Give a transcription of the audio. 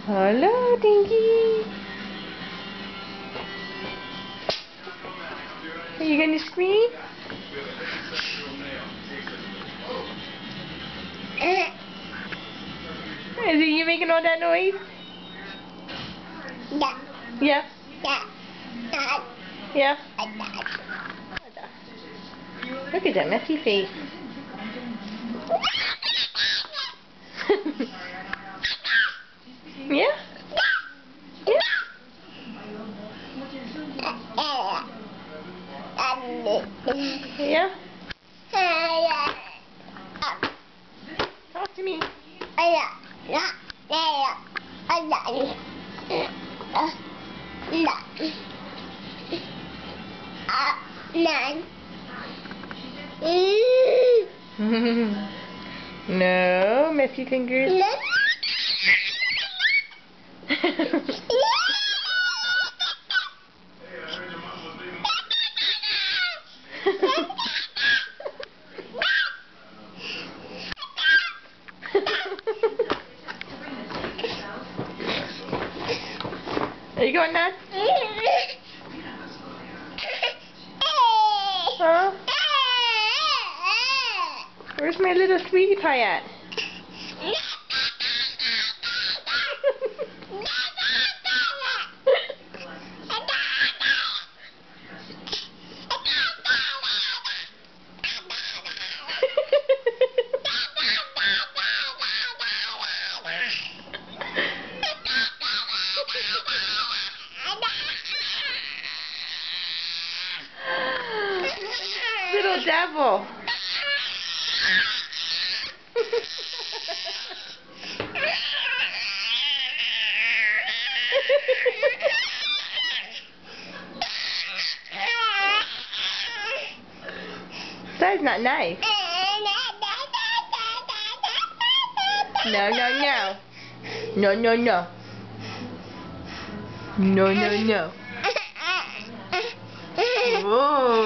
Hello, Dinky. Are you going to scream? Is it you making all that noise? Yeah. Yeah? Yeah? Look at that messy face. Yeah? Yeah? Yeah? Talk to me. No, messy fingers. Are you going nuts? Huh? Where's my little sweetie pie at? Little devil. That's not nice. No, no, no. No, no, no. No, no, no. Whoa.